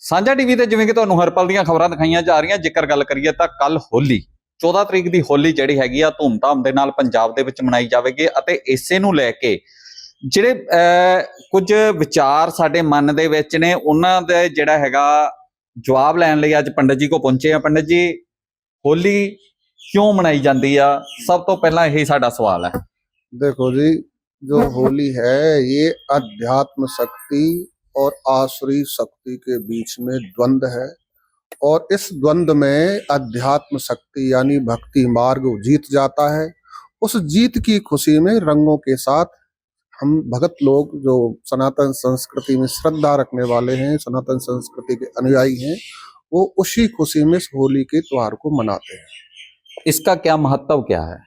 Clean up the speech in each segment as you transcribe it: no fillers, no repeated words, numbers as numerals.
ਸਾਂਝਾ ਟੀਵੀ ਤੇ ਜਿਵੇਂ ਕਿ ਤੁਹਾਨੂੰ ਹਰ ਪਲ ਦੀਆਂ ਖਬਰਾਂ ਦਿਖਾਈਆਂ ਜਾ ਰਹੀਆਂ। ਜੇਕਰ ਗੱਲ ਕਰੀਏ ਤਾਂ ਕੱਲ ਹੋਲੀ 14 ਤਰੀਕ ਦੀ ਹੋਲੀ ਜਿਹੜੀ ਹੈਗੀ ਆ ਧੂਮਧਾਮ ਦੇ ਨਾਲ ਪੰਜਾਬ ਦੇ ਵਿੱਚ ਮਨਾਈ ਜਾਵੇਗੀ ਅਤੇ ਇਸੇ ਨੂੰ ਲੈ ਕੇ ਜਿਹੜੇ ਕੁਝ ਵਿਚਾਰ ਸਾਡੇ ਮਨ ਦੇ ਵਿੱਚ ਨੇ ਉਹਨਾਂ ਦੇ ਜਿਹੜਾ ਹੈਗਾ ਜਵਾਬ ਲੈਣ ਲਈ ਅੱਜ ਪੰਡਿਤ ਜੀ ਕੋ ਪਹੁੰਚੇ ਆ। ਪੰਡਿਤ ਜੀ, ਹੋਲੀ क्यों मनाई जाती है? सब तो पहला यही साडा सवाल है। देखो जी, जो होली है ये अध्यात्म शक्ति और आसुरी शक्ति के बीच में द्वंद्व है और इस द्वंद्व में अध्यात्म शक्ति यानी भक्ति मार्ग जीत जाता है। उस जीत की खुशी में रंगों के साथ हम भगत लोग जो सनातन संस्कृति में श्रद्धा रखने वाले हैं, सनातन संस्कृति के अनुयायी हैं, वो उसी खुशी में इस होली के त्योहार को मनाते हैं। इसका क्या महत्व क्या है?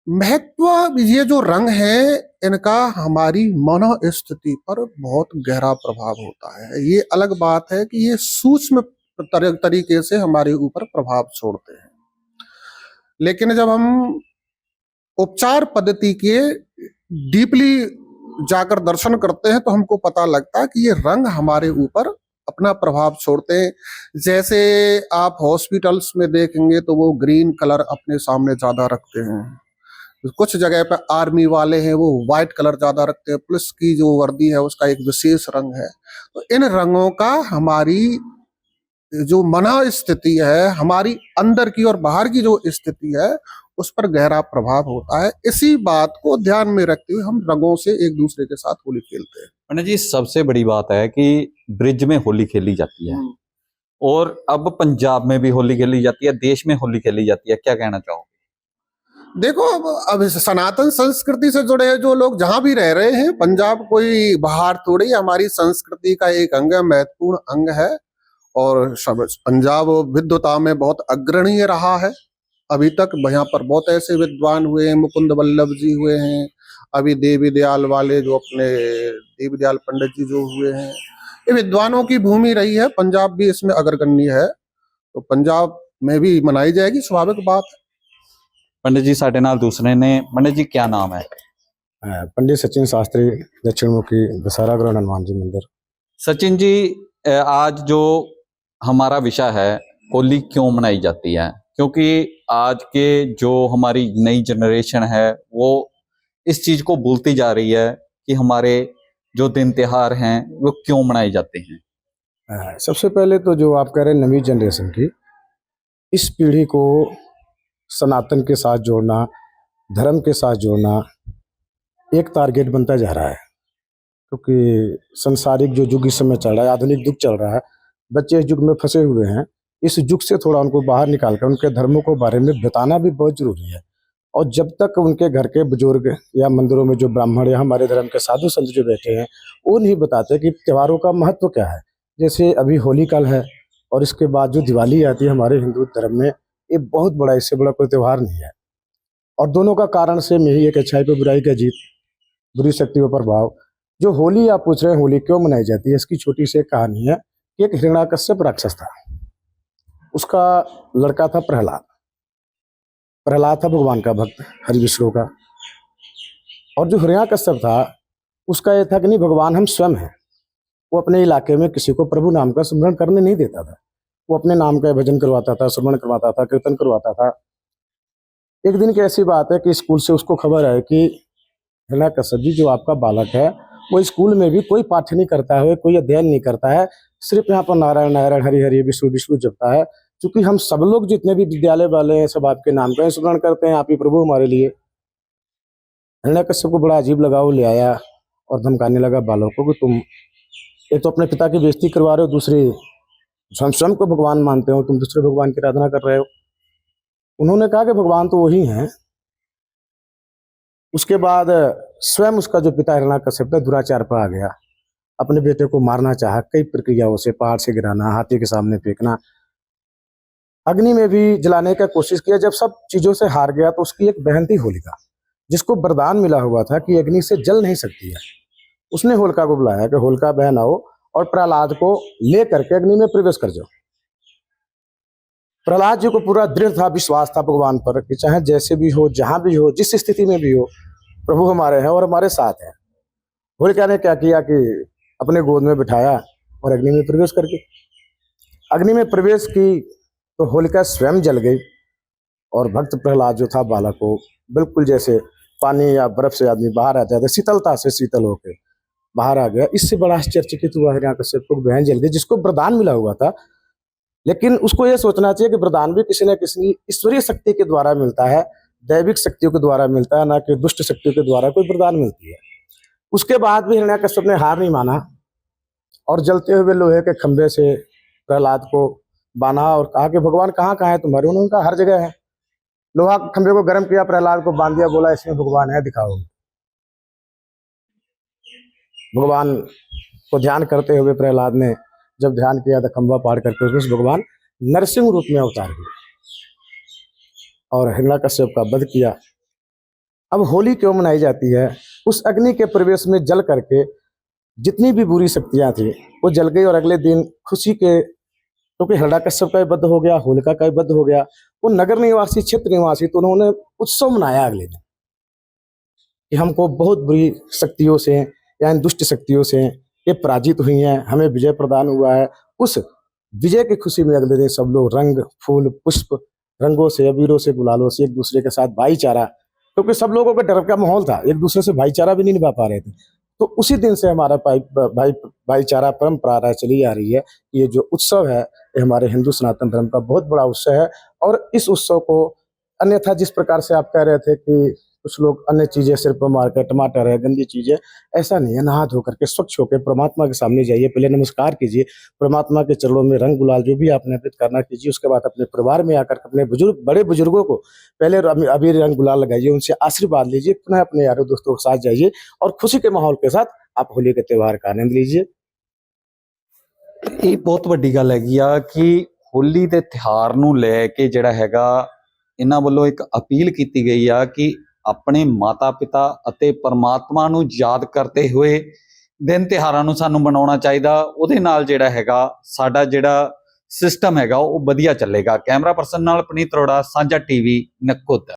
महत्व ये जो रंग है इनका हमारी मन स्थिति पर बहुत गहरा प्रभाव होता है। ये अलग बात है कि ये सूक्ष्म तरीके से हमारे ऊपर प्रभाव छोड़ते हैं, लेकिन जब हम उपचार पद्धति के डीपली जाकर दर्शन करते हैं तो हमको पता लगता है कि ये रंग हमारे ऊपर अपना प्रभाव छोड़ते हैं। जैसे आप हॉस्पिटल्स में देखेंगे तो वो ग्रीन कलर अपने सामने ज्यादा रखते हैं, कुछ जगह पे आर्मी वाले हैं वो व्हाइट कलर ज्यादा रखते हैं, पुलिस की जो वर्दी है उसका एक विशेष रंग है। तो इन रंगों का हमारी जो मन स्थिति है, हमारी अंदर की और बाहर की जो स्थिति है उस पर गहरा प्रभाव होता है। इसी बात को ध्यान में रखते हुए हम रंगों से एक दूसरे के साथ होली खेलते हैं। पंडित जी, सबसे बड़ी बात है कि ब्रिज में होली खेली जाती है और अब पंजाब में भी होली खेली जाती है, देश में होली खेली जाती है, क्या कहना चाहोगे? देखो, अब सनातन संस्कृति से जुड़े जो लोग जहां भी रह रहे हैं, पंजाब कोई बाहर थोड़ी, हमारी संस्कृति का एक अंग है, महत्वपूर्ण अंग है और पंजाब विद्वता में बहुत अग्रणीय रहा है। अभी तक यहाँ पर बहुत ऐसे विद्वान हुए हैं, मुकुंद वल्लभ जी हुए हैं, अभी देवी दयाल वाले जो अपने देवी दयाल पंडित जी जो हुए हैं, ये विद्वानों की भूमि रही है। पंजाब भी इसमें अग्रगण्य है, तो पंजाब में भी मनाई जाएगी, स्वाभाविक बात है। पंडित जी साढ़े नाल दूसरे ने। पंडित जी, क्या नाम है? पंडित सचिन शास्त्री, दक्षिण मुखी, दशहरा गृह हनुमान जी मंदिर। सचिन जी, आज जो हमारा विषय है होली क्यों मनाई जाती है, क्योंकि आज के जो हमारी नई जनरेशन है वो इस चीज को भूलती जा रही है कि हमारे जो दिन त्योहार हैं वो क्यों मनाए जाते हैं। सबसे पहले तो जो आप कह रहे हैं नवी जनरेशन की, इस पीढ़ी को सनातन के साथ जोड़ना, धर्म के साथ जोड़ना एक टारगेट बनता जा रहा है, क्योंकि संसारिक जो युग इस समय चल रहा है, आधुनिक युग चल रहा है, बच्चे इस युग में फंसे हुए हैं। इस युग से थोड़ा उनको बाहर निकालकर उनके धर्मों को बारे में बताना भी बहुत जरूरी है। और जब तक उनके घर के बुजुर्ग या मंदिरों में जो ब्राह्मण या हमारे धर्म के साधु संत जो बैठे हैं वो नहीं बताते कि त्योहारों का महत्व क्या है। जैसे अभी होली कल है और इसके बाद जो दिवाली आती है हमारे हिंदू धर्म में, ये बहुत बड़ा, इससे बड़ा कोई त्यौहार नहीं है। और दोनों का कारण से यही एक अच्छाई पर बुराई का जीत, बुरी शक्ति पर प्रभाव। जो होली आप पूछ रहे हैं होली क्यों मनाई जाती है, इसकी छोटी सी कहानी है कि एक हिरण्याकश्यप राक्षस था, उसका लड़का था प्रहलाद। प्रहलाद था भगवान का भक्त, हरि विष्णु का। और जो हिरण्याकश्यप था उसका यह था कि नहीं, भगवान हम स्वयं हैं। वो अपने इलाके में किसी को प्रभु नाम का स्मरण करने नहीं देता था, वो अपने नाम का भजन करवाता था, स्मरण करवाता था, कीर्तन करवाता था। एक दिन की ऐसी बात है कि स्कूल से उसको खबर है कि हिरण्याकश्यप जी, जो आपका बालक है वो स्कूल में भी कोई पाठ नहीं करता है, कोई अध्ययन नहीं करता है, सिर्फ यहाँ पर नारायण नारायण हरि हरि विष्णु विष्णु जपता है। क्योंकि हम सब लोग जितने भी विद्यालय वाले हैं सब आपके नाम का स्मरण करते हैं, आप ही प्रभु हमारे लिए। हिरण्याकश्यप को बड़ा अजीब लगा, वो ले आया और धमकाने लगा बालक को कि तुम एक तो अपने पिता की बेइज्जती करवा रहे हो, दूसरे हम स्वयं को भगवान मानते हो, तुम दूसरे भगवान की आराधना कर रहे हो। उन्होंने कहा कि भगवान तो वही हैं। उसके बाद स्वयं उसका जो पिता हिरण्याकश्यप था दुराचार पर आ गया, अपने बेटे को मारना चाहा, कई प्रक्रियाओं से, पहाड़ से गिराना, हाथी के सामने फेंकना, अग्नि में भी जलाने का कोशिश किया। जब सब चीजों से हार गया तो उसकी एक बहन थी होलिका, जिसको वरदान मिला हुआ था कि अग्नि से जल नहीं सकती है। उसने होलिका को बुलाया कि होलिका बहन आओ और प्रहलाद को ले करके अग्नि में प्रवेश कर जाओ। प्रहलाद जी को पूरा दृढ़ था, विश्वास था भगवान पर कि चाहे जैसे भी हो, जहां भी हो, जिस स्थिति में भी हो, प्रभु हमारे हैं और हमारे साथ हैं। होलिका ने क्या किया कि अपने गोद में बिठाया और अग्नि में प्रवेश करके अग्नि में प्रवेश की तो होलिका स्वयं जल गई और भक्त प्रहलाद जो था बालक को बिल्कुल जैसे पानी या बर्फ से आदमी बाहर आ जाता है शीतलता से शीतल होकर बाहर आ गया। इससे बड़ा आश्चर्यचकित हुआ हिरण्यकश्यप को, बहन जल गई जिसको वरदान मिला हुआ था। लेकिन उसको यह सोचना चाहिए कि वरदान भी किसी न किसी ईश्वरीय शक्ति के द्वारा मिलता है, दैविक शक्तियों के द्वारा मिलता है, ना कि दुष्ट शक्तियों के द्वारा कोई वरदान मिलती है। उसके बाद भी हिरण्यकश्यप ने हार नहीं माना और जलते हुए लोहे के खंभे से प्रहलाद को बांधा और कहा कि भगवान कहाँ कहाँ है तुम्हारे। उन्होंने कहा हर जगह है। लोहा खंभे को गर्म किया, प्रहलाद को बांध दिया, बोला इसमें भगवान है, दिखाओ। भगवान को ध्यान करते हुए प्रहलाद ने जब ध्यान किया तो खंभा पार करके उस भगवान नरसिंह रूप में अवतार हुए और हिरण्यकश्यप का वध किया। अब होली क्यों मनाई जाती है? उस अग्नि के प्रवेश में जल करके जितनी भी बुरी शक्तियां थी वो जल गई और अगले दिन खुशी के, क्योंकि हिरण्यकश्यप का वध हो गया, होलिका का वध हो गया, वो नगर निवासी क्षेत्र निवासी तो उन्होंने उत्सव मनाया अगले दिन कि हमको बहुत बुरी शक्तियों से या इन दुष्ट शक्तियों से ये पराजित हुई हैं, हमें विजय प्रदान हुआ है। उस विजय की खुशी में अगले दिन सब लोग रंग फूल पुष्प रंगों से, अबीरों से, गुलालों से एक दूसरे के साथ भाईचारा, क्योंकि सब लोगों का डर का माहौल था, एक दूसरे से भाईचारा भी नहीं निभा पा रहे थे। तो उसी दिन से हमारा भाईचारा परंपरा रह चली आ रही है। ये जो उत्सव है ये हमारे हिंदू सनातन धर्म का बहुत बड़ा उत्सव है। और इस उत्सव को अन्यथा जिस प्रकार से आप कह रहे थे कि कुछ लोग अन्य चीजें सिर पर मार कर, टमाटर है, गंदी चीजें, ऐसा नहीं है। नहा धो करके स्वच्छ होकर परमात्मा के सामने जाइए, पहले नमस्कार कीजिए, परमात्मा के चरणों में रंग गुलाल जो भी आपने अर्पित करना कीजिए। उसके बाद अपने परिवार में आकर अपने बड़े बुजुर्गों को पहले अबीर रंग गुलाल लगाइए, उनसे आशीर्वाद लीजिए, पुनः अपने यारों दोस्तों के साथ जाइए और खुशी के माहौल के साथ आप होली के त्योहार का आनंद लीजिए। ਇਹ ਬਹੁਤ ਵੱਡੀ ਗੱਲ ਹੈਗੀ ਆ ਕਿ ਹੋਲੀ ਦੇ ਤਿਉਹਾਰ ਨੂੰ ਲੈ ਕੇ ਜਿਹੜਾ ਹੈਗਾ ਇਹਨਾਂ ਵੱਲੋਂ ਇੱਕ ਅਪੀਲ ਕੀਤੀ ਗਈ ਆ ਕਿ ਆਪਣੇ ਮਾਤਾ ਪਿਤਾ ਅਤੇ ਪਰਮਾਤਮਾ ਨੂੰ ਯਾਦ ਕਰਦੇ ਹੋਏ ਦਿਨ ਤਿਉਹਾਰਾਂ ਨੂੰ ਸਾਨੂੰ ਮਨਾਉਣਾ ਚਾਹੀਦਾ। ਉਹਦੇ ਨਾਲ ਜਿਹੜਾ ਹੈਗਾ ਸਾਡਾ ਜਿਹੜਾ ਸਿਸਟਮ ਹੈਗਾ ਉਹ ਵਧੀਆ ਚੱਲੇਗਾ। ਕੈਮਰਾ ਪਰਸਨ ਨਾਲ ਪਨੀਤ ਅਰੋੜਾ, ਸਾਂਝਾ ਟੀਵੀ, ਨਕੋਦਰ।